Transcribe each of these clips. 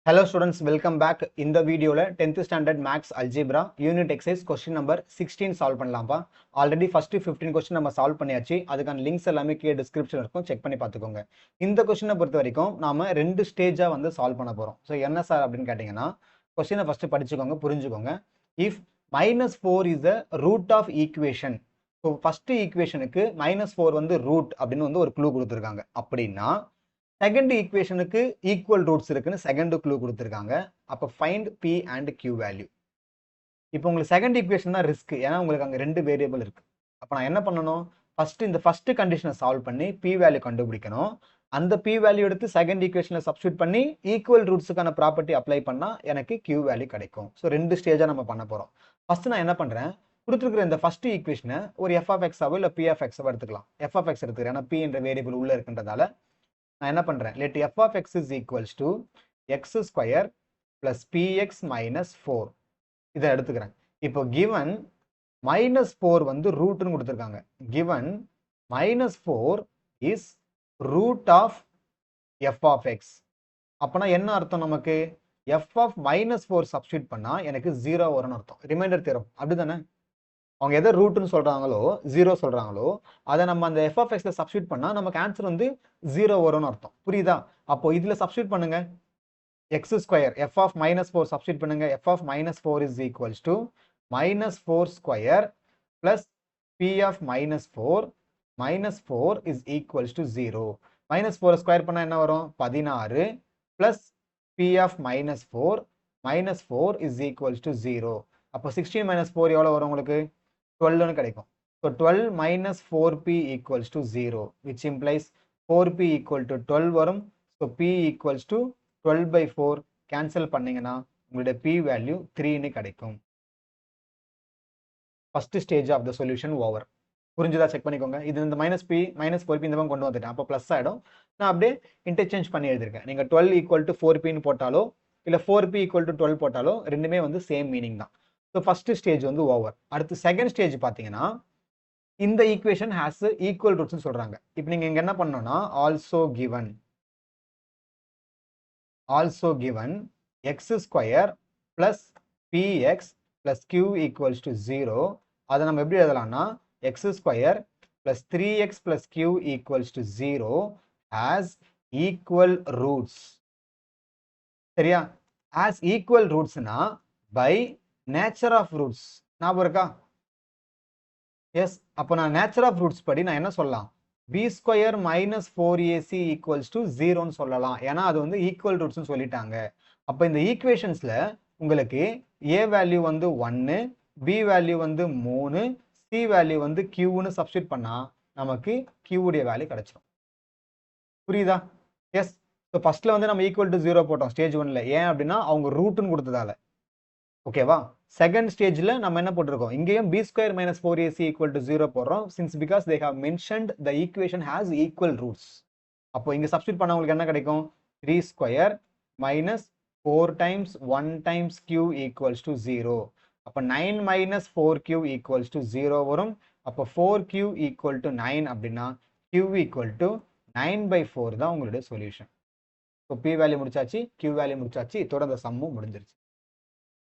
Hello students, welcome back. In the video, 10th standard maths algebra unit exercise question number 16 solve பண்ணலாம்ப்பா. Already first 15 question நம்ம solve பண்ணியாச்சு. அதுக்கான links எல்லாமே கீழே description இருக்கும், check பண்ணி பார்த்துக்கோங்க. இந்த கொஸ்டினை பொறுத்த வரைக்கும் நாம ரெண்டு ஸ்டேஜா வந்து சால்வ் பண்ண போறோம். ஸோ என்ன சார் அப்படின்னு கேட்டீங்கன்னா, கொஸ்டினை ஃபர்ஸ்ட் படிச்சுக்கோங்க, புரிஞ்சுக்கோங்க. If -4 is the root of equation. So first ஈக்குவேஷனுக்கு -4 வந்து ரூட் அப்படின்னு வந்து ஒரு க்ளூ கொடுத்துருக்காங்க. அப்படின்னா செகண்ட் ஈக்குவேஷனுக்கு ஈக்குவல் ரூட்ஸ் இருக்குன்னு செகண்ட் க்ளூ கொடுத்துருக்காங்க. அப்போ find P and Q value. இப்போ உங்களுக்கு செகண்ட் ஈக்குவேஷன் தான் ரிஸ்க், ஏன்னா உங்களுக்கு அங்கே ரெண்டு வேரியபிள் இருக்கு. அப்போ நான் என்ன பண்ணணும், இந்த ஃபர்ஸ்ட் கண்டிஷனை சால்வ் பண்ணி பி வேல்யூ கண்டுபிடிக்கணும். அந்த பி வேல்யூ எடுத்து செகண்ட் ஈக்குவேஷன்ல சப்ஸ்டியூட் பண்ணி ஈக்குவல் ரூட்ஸுக்கான ப்ராப்பர்ட்டி அப்ளை பண்ணா எனக்கு கியூ வேல்யூ கிடைக்கும். ஸோ ரெண்டு ஸ்டேஜா நம்ம பண்ண போறோம். ஃபர்ஸ்ட் நான் என்ன பண்றேன், கொடுத்துருக்கிற இந்த ஃபர்ஸ்ட் ஈக்குவேஷனை ஒரு எஃப் ஆஃப் எக்ஸாவோ இல்லை பி ஆஃப் எக்ஸாவோ எடுத்துக்கலாம். எஃப் ஆஃப் எக்ஸ் எடுத்துக்கிறேன், ஏன்னா பி என்ற வேரியபிள் உள்ள இருக்குன்றதால நான் என்ன பண்றேன், let f of x is equals to x square plus px minus 4 இதை எடுத்துக்கிறேன். இப்போ given -4 வந்து ரூட்னு கொடுத்துருக்காங்க. given -4 is root of f of x. அப்பனா என்ன அர்த்தம், நமக்கு f of -4 சப்ஸ்டியூட் பண்ணா எனக்கு 0 வரும்னு அர்த்தம். ரிமைண்டர் தேரும் அப்படிதானே, அவங்க எதை ரூட்னு சொல்றாங்களோ 0 சொல்றாங்களோ அதை நம்ம அந்த எஃப் ஆஃப் எக்ஸ்ல சப்ஸ்டியூட் பண்ணா நமக்கு ஆன்சர் வந்து 0 வரும்னு அர்த்தம். புரியுதா? அப்போ இதுல சப்ஸ்டியூட் பண்ணுங்க, x square f of -4 substitute பண்ணுங்க. F of -4 is equals to -4 square plus p of -4 -4 is equals to 0. -4 square பண்ணா என்ன வரும், 16 plus p of -4 -4 is equals to 0. அப்போ 16 - 4 எவ்வளவு வரும் உங்களுக்கு, 12 கிடைக்கும். So 12 minus 4p equals to 0, which implies 4p equal to 12 வரும். So p equals to 12 by 4 cancel பண்ணீங்கன்னா உங்களுடைய p value 3 கிடைக்கும். First stage of the solution over. புரிஞ்சுதா, செக் பண்ணிக்கோங்க. இது இந்த -4p இந்த பக்கம் கொண்டு வந்துட்டேன், அப்போ பிளஸ் ஆயிடும். நான் அப்படியே இன்டர்சேஞ்ச் பண்ணி எழுதிருக்கேன். நீங்க 12 equal to 4p போட்டாலோ இல்ல 4p equal to 12 போட்டாலோ ரெண்டுமே வந்து சேம் மீனிங் தான். ஸோ ஃபர்ஸ்ட் ஸ்டேஜ் வந்து ஓவர். அடுத்து செகண்ட் ஸ்டேஜ் பார்த்தீங்கன்னா, இந்த ஈக்குவேஷன் ஹேஸ் ஈக்குவல் ரூட்ஸ் சொல்றாங்க. இப்போ நீங்க இங்க என்ன பண்ணணும்னா, also given x square plus p x plus q equals to 0. அதை நம்ம எப்படி எழுதலாம்னா, x square plus 3x plus q equals to 0 has equal roots. சரியா? ஹேஸ் ஈக்குவல் ரூட்ஸ்னா பை நேச்சர் ஆஃப் ரூட்ஸ் ஞாபகம் இருக்கா? எஸ். அப்போ நான் நேச்சர் ஆஃப் ரூட்ஸ் படி நான் என்ன சொல்லலாம், b square minus 4ac equals to 0ன்னு சொல்லலாம். ஏன்னா அது வந்து ஈக்குவல் ரூட்ஸ்னு சொல்லிட்டாங்க. அப்போ இந்த ஈக்குவேஷன்ஸ்ல உங்களுக்கு a வேல்யூ வந்து 1, b வேல்யூ வந்து 3, c வேல்யூ வந்து qன்னு சப்ஸ்டியூட் பண்ணா நமக்கு q உடைய வேல்யூ கிடைச்சிடும். புரியுதா? எஸ். ஸோ ஃபர்ஸ்ட்ல வந்து நம்ம ஈக்குவல் டு 0 போட்டோம் ஸ்டேஜ் 1ல. ஏன் அப்படின்னா அவங்க ரூட்னு கொடுத்ததால. ஓகேவா? செகண்ட் ஸ்டேஜ்ல நம்ம என்ன போட்டிருக்கோம், இங்கேயும் b square minus 4ac equal to 0 போடுறோம், since because they have mentioned the equation has equal roots. அப்போ இங்க சப்ஸ்டியூட் பண்ண உங்களுக்கு என்ன கிடைக்கும், 3 square minus 4 times 1 times q equals to 0. அப்போ 9 மைனஸ் 4q ஈக்குவல்ஸ் டு 0 வரும். அப்போ 4q ஈக்குவல் டு 9 அப்படின்னா q ஈக்குவல் டு 9/4 தான் உங்களுடைய சொல்யூஷன். இப்போ p வேல்யூ முடிச்சாச்சு, q வேல்யூ முடிச்சாச்சு, இதோட அந்த சம்மும் முடிஞ்சிருச்சு.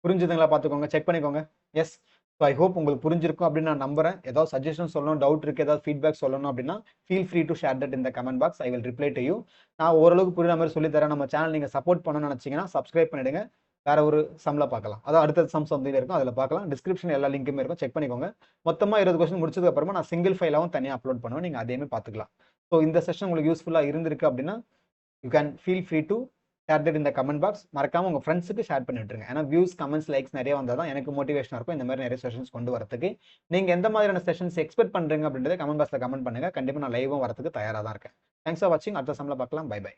புரிஞ்சுதுங்களா? பார்த்துக்கோங்க, செக் பண்ணிக்கோங்க. எஸ். ஸோ ஐ ஹோப் உங்களுக்கு புரிஞ்சிருக்கும் அப்படின்னு நான் நம்புறேன். ஏதாவது சஜஷன் சொல்லணும், டவுட் இருக்கு, ஏதாவது ஃபீட்பேக் சொல்லணும் அப்படின்னா feel free to share that in the comment box. I will reply to you. நான் ஓரளவுக்கு புரியுற மாதிரி சொல்லி தரேன். நம்ம சேனல் நீங்க சப்போர்ட் பண்ணணும்னு நினைச்சீங்கன்னா சப்ஸ்கிரைப் பண்ணிடுங்க. வேற ஒரு சம்ல பார்க்கலாம், அதாவது அடுத்த சம்ஸ் வந்து இருக்கும், அதில் பார்க்கலாம். டிஸ்கிரிப்ஷன் எல்லா லிங்க்குமே இருக்கும், செக் பண்ணிக்கோங்க. மொத்தமாக 20 கொஸ்டின் முடிச்சதுக்கு அப்புறமா நான் சிங்கிள் ஃபைலாகவும் தனியாக அப்லோட் பண்ணுவேன், நீங்க அதையுமே பார்த்துக்கலாம். ஸோ இந்த செஷன் உங்களுக்கு யூஸ்ஃபுல்லாக இருந்திருக்கு அப்படின்னா you can feel free to share that இந்த கமெண்ட் பாக்ஸ். மறக்காம உங்க ஃப்ரெண்ட்ஸுக்கு ஷேர் பண்ணி விட்டுருங்க. ஏன்னா வியூஸ், கமெண்ட்ஸ், லைக்ஸ் நிறைய வந்தால் தான் எனக்கு மோட்டிவேஷனாக இருக்கும் இந்த மாதிரி நிறைய செஷன்ஸ் கொண்டு வரதுக்கு. நீங்க எந்த மாதிரியான செஷன்ஸ் எக்ஸ்பெக்ட் பண்றீங்க அப்படின்றத கமெண்ட் பாக்ஸ்ல கமெண்ட் பண்ணுங்க. கண்டிப்பா நான் லைவும் வரதுக்கு தயாராக தான் இருக்கேன். தேங்க்ஸ் ஃபார் வாட்சிங். அடுத்த சம்ல பார்க்கலாம். Bye by.